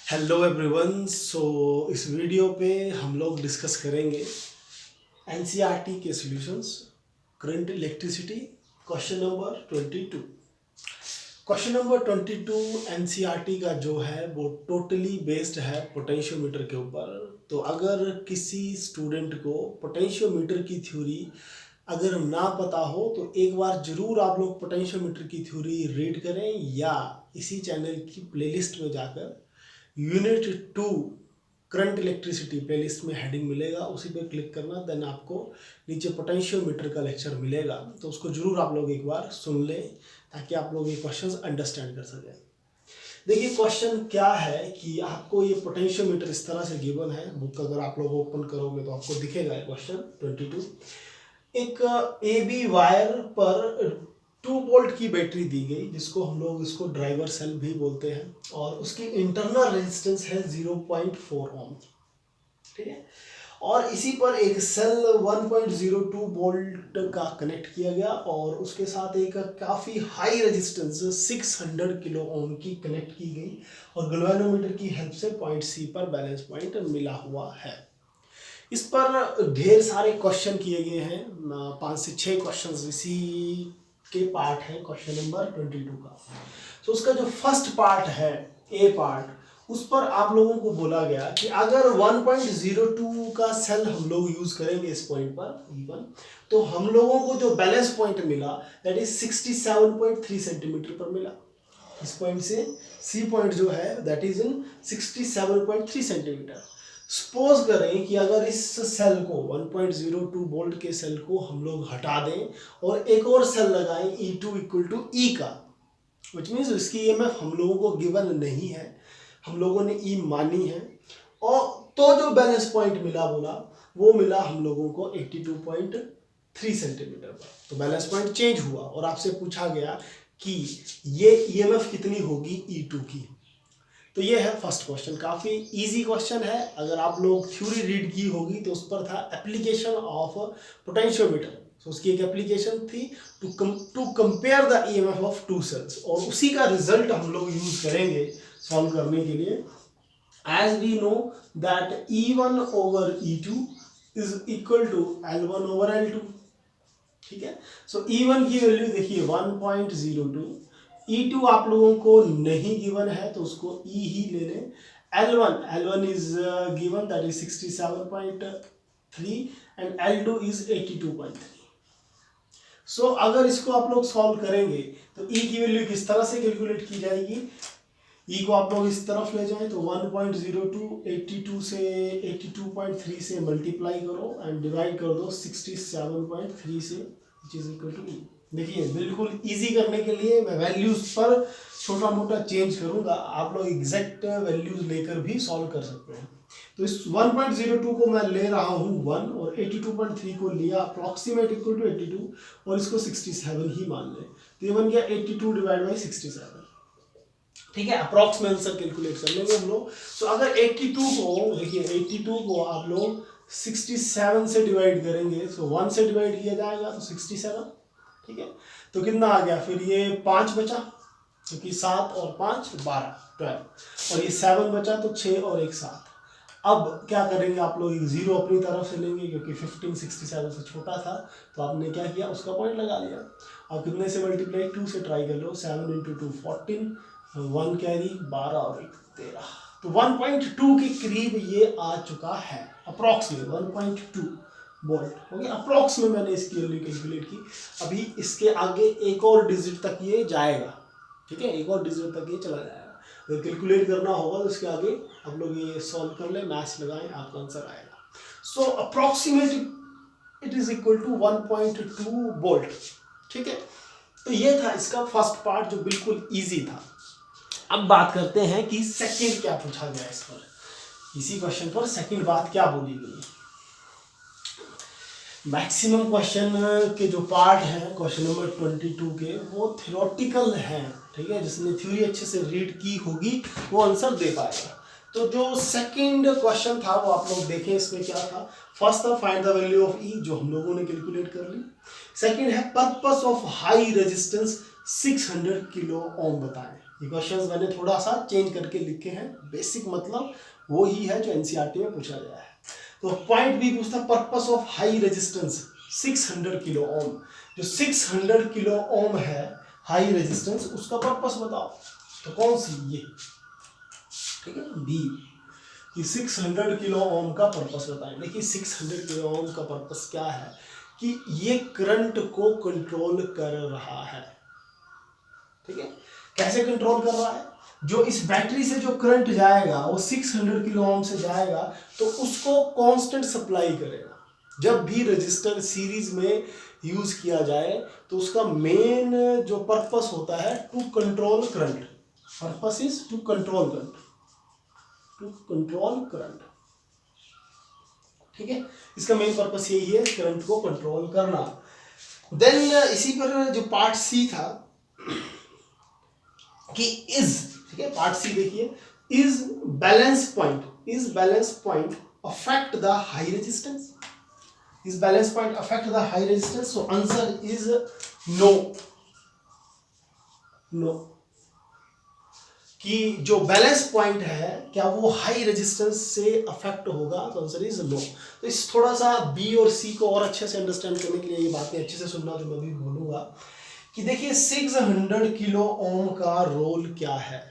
Hello everyone. इस video पे हम लोग डिस्कस करेंगे एनसीईआरटी के solutions, current electricity, question number 22। Question number 22 NCERT का जो है वो टोटली बेस्ड है पोटेंशियोमीटर के ऊपर। तो अगर किसी स्टूडेंट को पोटेंशियोमीटर की थ्योरी अगर ना पता हो तो एक बार जरूर आप लोग पोटेंशियोमीटर की थ्योरी रीड करें, या इसी चैनल की प्लेलिस्ट में जाकर यूनिट 2 करंट इलेक्ट्रिसिटी प्लेलिस्ट में हेडिंग मिलेगा, उसी पे क्लिक करना। देन आपको नीचे पोटेंशियोमीटर का लेक्चर मिलेगा, तो उसको जरूर आप लोग एक बार सुन लें ताकि आप लोग ये क्वेश्चंस अंडरस्टैंड कर सकें। देखिए क्वेश्चन क्या है कि आपको ये पोटेंशियोमीटर इस तरह से गिवन है। बुक अगर आप लोग ओपन करोगे तो आपको दिखेगा क्वेश्चन 22। एक ए बी वायर पर 2 वोल्ट की बैटरी दी गई, जिसको हम लोग इसको ड्राइवर सेल भी बोलते हैं, और उसकी इंटरनल रेजिस्टेंस है 0.4 ओम। ठीक है, और इसी पर एक सेल 1.02 वोल्ट का कनेक्ट किया गया और उसके साथ एक काफ़ी हाई रेजिस्टेंस 600 किलो ओम की कनेक्ट की गई, और गैल्वेनोमीटर की हेल्प से पॉइंट सी पर बैलेंस पॉइंट मिला हुआ है। इस पर ढेर सारे क्वेश्चन किए गए हैं, 5 से 6 क्वेश्चन इसी के पार्ट है क्वेश्चन नंबर 22 का। तो उसका जो फर्स्ट पार्ट है, ए पार्ट, उस पर आप लोगों को बोला गया कि अगर 1.02 का सेल हम लोग यूज करेंगे इस पॉइंट पर E1, तो हम लोगों को जो बैलेंस पॉइंट मिला दैट इज 67.3 सेंटीमीटर पर मिला। इस पॉइंट से सी पॉइंट जो है that is in 67.3 centimetre. Suppose करें कि अगर इस सेल को 1.02 वोल्ट के सेल को हम लोग हटा दें और एक और सेल लगाएं E2 इक्वल टू E का, विच मीन्स इसकी ईएमएफ हम लोगों को गिवन नहीं है, हम लोगों ने E मानी है, और तो जो बैलेंस पॉइंट मिला वो मिला हम लोगों को 82.3 सेंटीमीटर पर। तो बैलेंस पॉइंट चेंज हुआ और आपसे पूछा गया कि ये ईएमएफ कितनी होगी E2 की। तो ये है फर्स्ट क्वेश्चन, काफ़ी इजी क्वेश्चन है। अगर आप लोग थ्योरी रीड की होगी तो उस पर था एप्लीकेशन ऑफ पोटेंशियोमीटर। तो उसकी एक एप्लीकेशन थी to compare the EMF of two cells, और उसी का रिजल्ट हम लोग यूज करेंगे सॉल्व करने के लिए। As we know that E1 over E2 is equal to L1 over L2। ठीक है, सो E1 की वैल्यू देखिए 1.02, E2 आप लोगों को नहीं गिवन है तो उसको E ही ले लें। L1 is given that is 67.3 and L2 is 82.3। सो अगर इसको आप लोग सॉल्व करेंगे तो E की वैल्यू किस तरह से कैलकुलेट की जाएगी। E को आप लोग इस तरफ ले जाएं तो 1.02 82 से 82.3 से मल्टीप्लाई करो एंड डिवाइड कर दो 67.3 से, which is equal to E। देखिए बिल्कुल इजी करने के लिए मैं वैल्यूज पर छोटा मोटा चेंज करूंगा, आप लोग एग्जैक्ट वैल्यूज लेकर भी सॉल्व कर सकते हैं। तो इस 1.02 को मैं ले रहा हूँ 1 और 82.3 को लिया अप्रॉक्सीमेट इक्वल टू 82 और इसको 67 ही मान लें, तो ये बन गया 82 डिवाइड बाई 67। ठीक है, अप्रॉक्स में आंसर कैलकुलेट कर लेंगे हम लोग। तो अगर 82 को देखिए 82 को आप लोग 67 से डिवाइड करेंगे, सो 1 से डिवाइड किया जाएगा तो 67। ठीक है, तो कितना आ गया फिर, ये 5 बचा क्योंकि 7 और 5 12 12, और ये 7 बचा तो 6 और 1 7। अब क्या करेंगे आप लोग, एक जीरो अपनी तरफ से लेंगे क्योंकि 15 67 से छोटा था, तो आपने क्या किया उसका पॉइंट लगा लिया। अब कितने से मल्टीप्लाई, 2 से ट्राई कर लो, 7 इंटू 2 14, 1 कैरी 12 और 1 13, तो 1.2 के करीब ये आ चुका है, अप्रॉक्सीमेट 1.2 वोल्ट हो गया। अप्रॉक्स में मैंने इसकी वैल्यू कैलकुलेट की। अभी इसके आगे एक और डिजिट तक ये जाएगा, ठीक है, एक और डिजिट तक ये चला जाएगा। अगर कैलकुलेट करना होगा तो इसके आगे आप लोग ये सॉल्व कर ले, मैथ्स लगाएं, आपका आंसर आएगा। So approximate it is equal to 1.2 volt. ठीक है, तो ये था इसका फर्स्ट पार्ट जो बिल्कुल इजी था। अब बात करते हैं कि सेकंड क्या पूछा गया इस पर, इसी क्वेश्चन पर सेकंड बात क्या बोली गई। मैक्सिमम क्वेश्चन के जो पार्ट हैं क्वेश्चन नंबर 22 के वो थ्योरेटिकल हैं। ठीक है, जिसने थ्योरी अच्छे से रीड की होगी वो आंसर दे पाएगा। तो जो सेकंड क्वेश्चन था वो आप लोग देखें, इसमें क्या था। फर्स्ट था find the value of E, जो हम लोगों ने कैलकुलेट कर ली। सेकंड है purpose of high resistance 600 kilo ohm बताएं। ये क्वेश्चंस मैंने थोड़ा सा चेंज करके लिखे हैं, बेसिक मतलब वो ही है जो एनसीईआरटी में पूछा गया है। तो पॉइंट बी पूछता है purpose of high resistance 600 kilo ohm. जो 600 किलो ओम है हाई रेजिस्टेंस, उसका पर्पस बताओ। तो कौन सी, ये, ठीक है, बी, कि 600 किलो ओम का पर्पस बताएं। देखिए 600 किलो ओम का पर्पस क्या है कि ये करंट को कंट्रोल कर रहा है। ठीक है, कैसे कंट्रोल कर रहा है? जो इस बैटरी से जो करंट जाएगा वो 600 किलो ओम से जाएगा, तो उसको कांस्टेंट सप्लाई करेगा। जब भी रजिस्टर सीरीज में यूज किया जाए तो उसका मेन जो पर्पस होता है to control current. Purpose is to control current, to control current. ठीक है, इसका मेन पर्पस यही है, करंट को कंट्रोल करना। देन इसी पर जो पार्ट सी था कि इज, ठीक है, पार्ट सी देखिए, is balance point affect the high resistance, is balance point affect the high resistance. So answer is no, no, कि जो बैलेंस पॉइंट है क्या वो हाई रेजिस्टेंस से अफेक्ट होगा? तो आंसर इज नो। तो इस थोड़ा सा बी और सी को और अच्छे से अंडरस्टैंड करने के लिए ये बातें अच्छे से सुनना जो मैं भी बोलूंगा कि देखिए 600 किलो ओम का रोल क्या है।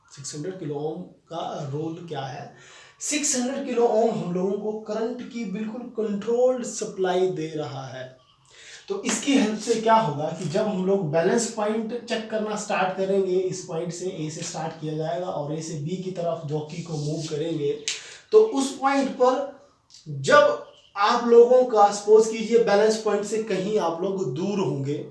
600 किलो ओम का रोल क्या है? 600 किलो ओम हम लोगों को करंट की बिल्कुल कंट्रोल्ड सप्लाई दे रहा है। तो इसकी हेल्प से क्या होगा कि जब हम लोग बैलेंस पॉइंट चेक करना स्टार्ट करेंगे, इस पॉइंट से ए से स्टार्ट किया जाएगा और ए से बी की तरफ जॉकी को मूव करेंगे, तो उस पॉइंट पर जब आप लोगों का सपोज कीजिए बैलेंस पॉइंट से कहीं आप लोग दूर होंगे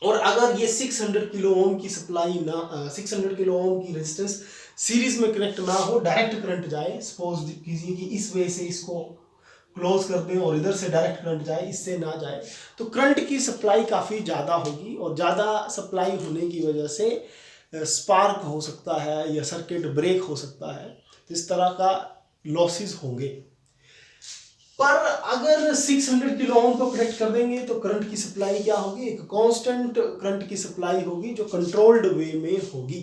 और अगर ये 600 किलो ओम की सप्लाई ना 600 किलो ओम की रेजिस्टेंस सीरीज में कनेक्ट ना हो, डायरेक्ट करंट जाए, सपोज कीजिए कि इस वे से इसको क्लोज कर दें और इधर से डायरेक्ट करंट जाए, इससे ना जाए, तो करंट की सप्लाई काफ़ी ज़्यादा होगी और ज़्यादा सप्लाई होने की वजह से स्पार्क हो सकता है या सर्किट ब्रेक हो सकता है। तो इस तरह का लॉसेस होंगे। पर अगर 600 किलो ओम को कनेक्ट कर देंगे तो करंट की सप्लाई क्या होगी? एक कांस्टेंट करंट की सप्लाई होगी जो कंट्रोल्ड वे में होगी।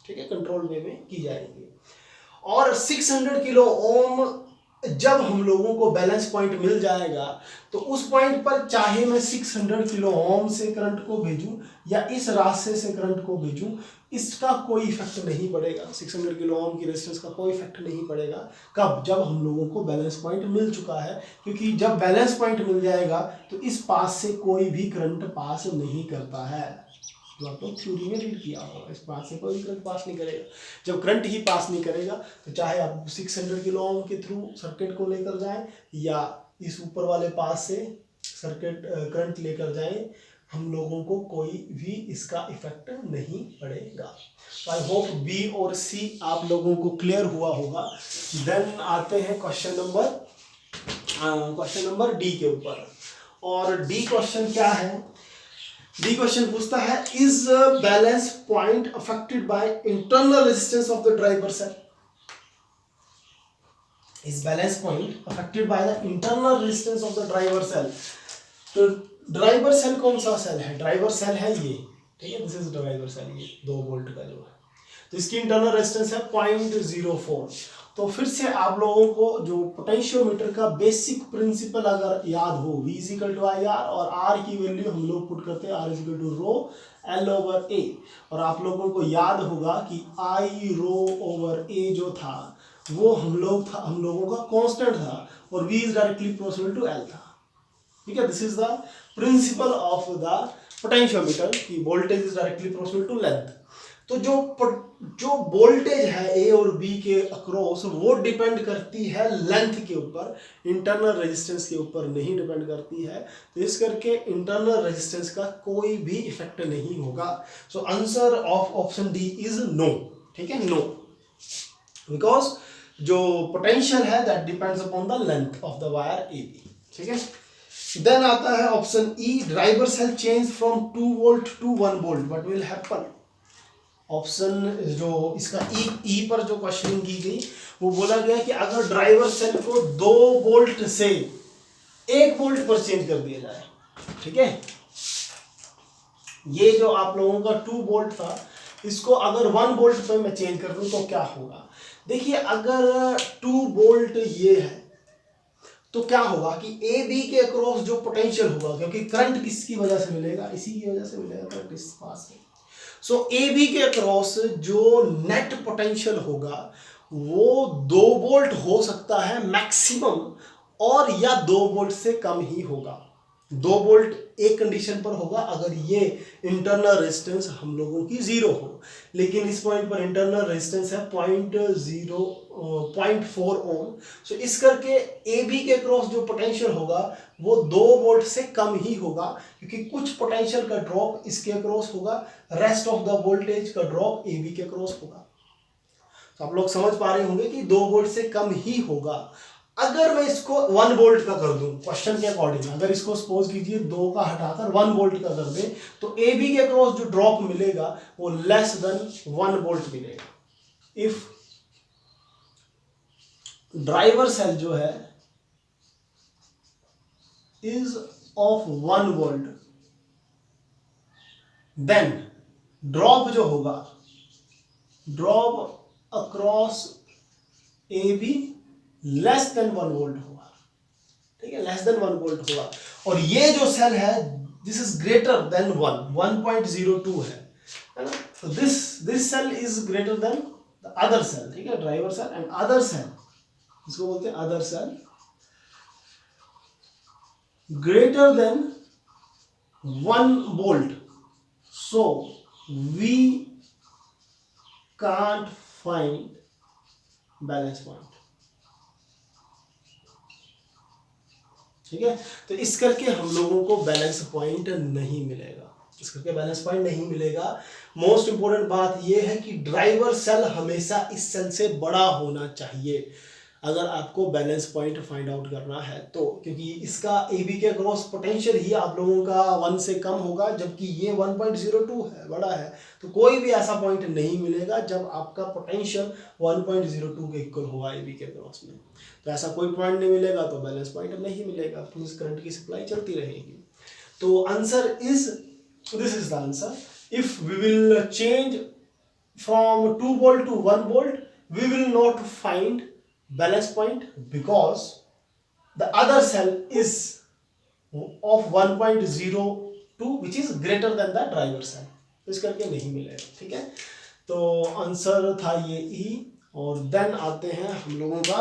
ठीक है, कंट्रोल्ड वे में की जाएगी। और 600 किलो ओम जब हम लोगों को बैलेंस पॉइंट मिल जाएगा तो उस पॉइंट पर चाहे मैं 600 किलो ओम से करंट को भेजूं या इस रास्ते से करंट को भेजूं, इसका कोई इफेक्ट नहीं पड़ेगा। 600 किलो ओम की रेजिस्टेंस का कोई इफेक्ट नहीं पड़ेगा। कब? जब हम लोगों को बैलेंस पॉइंट मिल चुका है, क्योंकि जब बैलेंस पॉइंट मिल जाएगा तो इस पास से कोई भी करंट पास नहीं करता है, जो आप लोग थ्योरी में रीड किया होगा। इस पास से कोई करंट पास नहीं करेगा। जब करंट ही पास नहीं करेगा तो चाहे आप 600 किलो ओम के थ्रू सर्किट को लेकर जाएं या इस ऊपर वाले पास से सर्किट करंट लेकर जाएं, हम लोगों को कोई भी इसका इफेक्ट नहीं पड़ेगा। तो आई होप बी और सी आप लोगों को क्लियर हुआ होगा। देन आते हैं क्वेश्चन नंबर डी के ऊपर। और डी क्वेश्चन क्या है? डी क्वेश्चन पूछता है is balance point affected by internal resistance of the driver cell. Is balance point affected by the internal resistance of the driver cell. तो ड्राइवर सेल कौन सा सेल है? ड्राइवर सेल है ये, ठीक है, दिस इज ड्राइवर सेल, ये 2 volt का जो है। तो इसकी इंटरनल रेजिस्टेंस है 0.04। तो फिर से आप लोगों को जो पोटेंशियोमीटर का बेसिक प्रिंसिपल अगर याद हो, V = IR और R की वैल्यू हम लोग पुट करते हैं R = रो L/A। और आप लोगों को याद होगा कि I ρ/A जो था वो हम लोगों का कांस्टेंट था और V is directly proportional to L था। ठीक है, this is the principle of the potentiometer कि voltage is directly proportional to length. तो जो वोल्टेज है ए और बी के अक्रॉस वो डिपेंड करती है लेंथ के ऊपर, इंटरनल रेजिस्टेंस के ऊपर नहीं डिपेंड करती है। तो इस करके इंटरनल रेजिस्टेंस का कोई भी इफेक्ट नहीं होगा। So answer of option D is no. ठीक है, नो, बिकॉज जो पोटेंशियल है that depends upon the length of the wire A B. ठीक है, देन आता है option E, driver cell change from 2 volt to 1 volt, what will happen? Option जो इसका ई पर जो क्वेश्चनिंग की गई वो बोला गया कि अगर ड्राइवर सेल को 2 वोल्ट से 1 वोल्ट पर चेंज कर दिया जाए, ठीक है, ये जो आप लोगों का 2 वोल्ट था इसको अगर 1 वोल्ट पे मैं चेंज कर दूं तो क्या होगा। देखिए अगर 2 वोल्ट ये है तो क्या होगा कि ए बी के अक्रॉस जो पोटेंशियल होगा, क्योंकि करंट किसकी वजह से मिलेगा, इसी की वजह से मिलेगा, करंट इस पास है। सो ए बी के अक्रॉस जो नेट पोटेंशियल होगा वो 2 वोल्ट हो सकता है मैक्सिमम, और या 2 वोल्ट से कम ही होगा। 2 वोल्ट एक कंडीशन पर होगा, अगर ये इंटरनल रेजिस्टेंस हम लोगों की 0 हो, लेकिन इस पॉइंट पर इंटरनल रेजिस्टेंस है 0.4 ओम। सो इस करके ए बी के क्रॉस जो पोटेंशियल होगा वो 2 वोल्ट से कम ही होगा, क्योंकि कुछ पोटेंशियल का ड्रॉप इसके क्रॉस होगा, रेस्ट ऑफ द वोल्टेज का ड्रॉप ए बी के क्रॉस होगा। तो आप लोग समझ पा रहे होंगे कि 2 वोल्ट से कम ही होगा। अगर मैं इसको 1 वोल्ट का कर दूं क्वेश्चन के अकॉर्डिंग, अगर इसको सपोज कीजिए 2 का हटाकर 1 वोल्ट का कर दें, तो ए बी के क्रॉस जो ड्रॉप मिलेगा वो लेस देन 1 वोल्ट मिलेगा। इफ ड्राइवर सेल जो है is of 1 volt, then drop जो होगा, drop across A B less than 1 volt होगा। ठीक है, लेस देन 1 वोल्ट होगा। और ये जो सेल है दिस इज ग्रेटर देन 1.02 है ना। तो this cell is greater than the other cell. ठीक है, driver cell and other cell, इसको बोलते हैं other cell, greater than 1 volt. So we can't find balance point. ठीक है, तो इस करके हम लोगों को बैलेंस पॉइंट नहीं मिलेगा, इस करके बैलेंस पॉइंट नहीं मिलेगा। मोस्ट इंपोर्टेंट बात यह है कि ड्राइवर सेल हमेशा इस सेल से बड़ा होना चाहिए अगर आपको बैलेंस पॉइंट फाइंड आउट करना है तो, क्योंकि इसका ए बी के क्रॉस पोटेंशियल ही आप लोगों का 1 से कम होगा, जबकि ये 1.02 है, बड़ा है। तो कोई भी ऐसा पॉइंट नहीं मिलेगा जब आपका पोटेंशियल 1.02 के इक्वल होगा ए बी के क्रॉस में। तो ऐसा कोई पॉइंट नहीं मिलेगा तो बैलेंस पॉइंट नहीं मिलेगा, तो करंट की सप्लाई चलती रहेगी। तो answer is, this is the answer, if we will change from 2 volt to 1 volt we will not find balance point because the other cell is of 1.02 which is greater than the driver cell, तो इस करके नहीं मिलेगा। ठीक है, तो answer था ये ई। और देन आते हैं हम लोगों का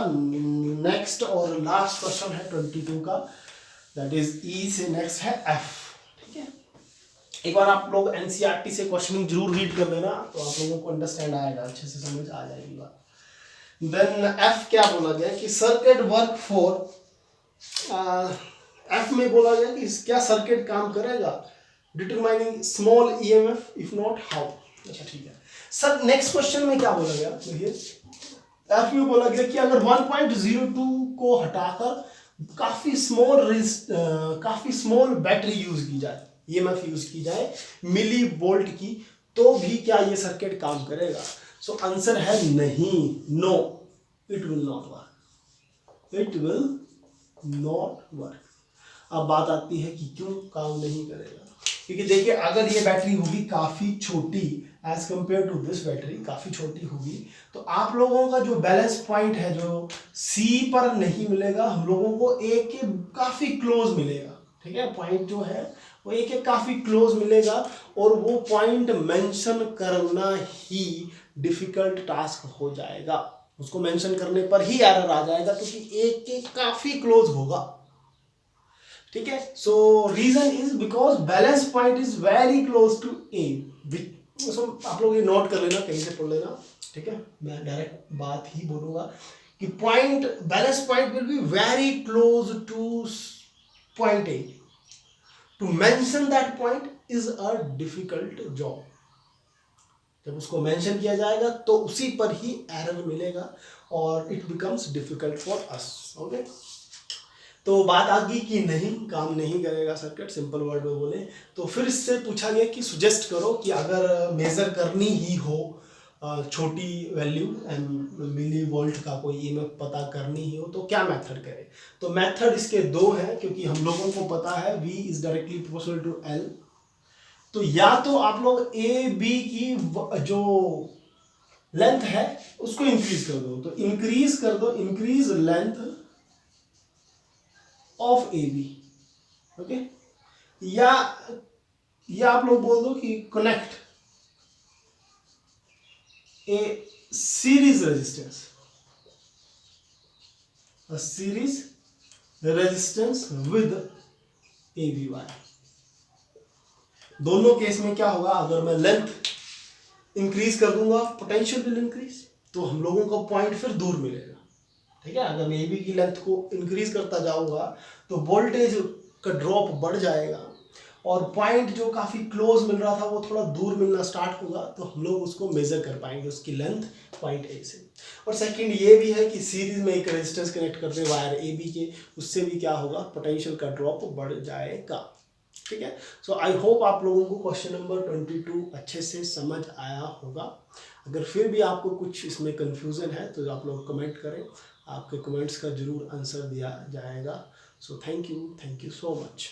नेक्स्ट और लास्ट क्वेश्चन है 22 का, दैट इज ई से नेक्स्ट है एफ। ठीक है, एक बार आप लोग एनसीईआरटी से क्वेश्चनिंग जरूर रीड कर लेना, तो आप लोगों को अंडरस्टैंड आएगा, अच्छे से समझ आ जाएगी बात। देन एफ क्या बोला गया कि सर्किट वर्क फॉर, एफ में बोला गया कि क्या सर्किट काम करेगा, determining small EMF, if not how. अच्छा ठीक है सर, नेक्स्ट क्वेश्चन में क्या बोला गया, देखिए एफ में बोला गया कि अगर 1.02 को हटाकर काफी स्मॉल बैटरी यूज की जाए, ईएमएफ यूज की जाए मिली वोल्ट की, तो भी क्या ये सर्किट काम करेगा। सो आंसर है नहीं, no, it will not work, it will not work. अब बात आती है कि क्यों काम नहीं करेगा, क्योंकि देखिए अगर ये बैटरी होगी काफ़ी छोटी as compare to this battery, काफ़ी छोटी होगी, तो आप लोगों का जो बैलेंस पॉइंट है जो सी पर नहीं मिलेगा, हम लोगों को ए के काफ़ी क्लोज मिलेगा। ठीक है, पॉइंट जो है वो ए के काफ़ी क्लोज मिलेगा, और वो पॉइंट मेंशन करना ही डिफिकल्ट टास्क हो जाएगा, उसको मेंशन करने पर ही एरर आ जाएगा, क्योंकि ए के काफ़ी क्लोज होगा। ठीक है, so reason is because balance point is very close to A. So आप लोग ये नोट कर लेना, कहीं से पढ़ लेना। ठीक है, मैं डायरेक्ट बात ही बोलूंगा कि point, balance point will be very close to point A, to mention that point is a difficult job. जब उसको मेंशन किया जाएगा तो उसी पर ही एरर मिलेगा और it becomes difficult for us. Okay, तो बात आ गई कि नहीं, काम नहीं करेगा सर्किट, सिंपल वर्ड में बोले तो। फिर इससे पूछा गया कि सुजेस्ट करो कि अगर मेजर करनी ही हो छोटी वैल्यू मिली वोल्ट का कोई ईएमएफ पता करनी ही हो, तो क्या मेथड करें। तो मेथड इसके दो हैं, क्योंकि हम लोगों को पता है V is directly proportional to L, तो या तो आप लोग ए बी की जो लेंथ है उसको इंक्रीज कर दो, तो इंक्रीज कर दो, increase length of A B, okay. या आप लोग बोल दो कि connect a series resistance, a series resistance with AVY। दोनों केस में क्या होगा, अगर मैं लेंथ इंक्रीज कर दूंगा पोटेंशियल विल इंक्रीज, तो हम लोगों को पॉइंट फिर दूर मिलेगा, ठीक है। अगर मैं AB की लेंथ को इंक्रीज करता जाऊंगा तो वोल्टेज का ड्रॉप बढ़ जाएगा और पॉइंट जो काफ़ी क्लोज मिल रहा था वो थोड़ा दूर मिलना स्टार्ट होगा, तो हम लोग उसको मेजर कर पाएंगे उसकी लेंथ पॉइंट ए से। और सेकंड ये भी है कि सीरीज में एक रेजिस्टेंस कनेक्ट करते हैं वायर ए बी के, उससे भी क्या होगा, पोटेंशियल का ड्रॉप बढ़ जाएगा, ठीक है। सो आई होप आप लोगों को क्वेश्चन नंबर 22 अच्छे से समझ आया होगा। अगर फिर भी आपको कुछ इसमें कन्फ्यूज़न है तो आप लोग कमेंट करें, आपके कमेंट्स का जरूर आंसर दिया जाएगा। So thank you so much.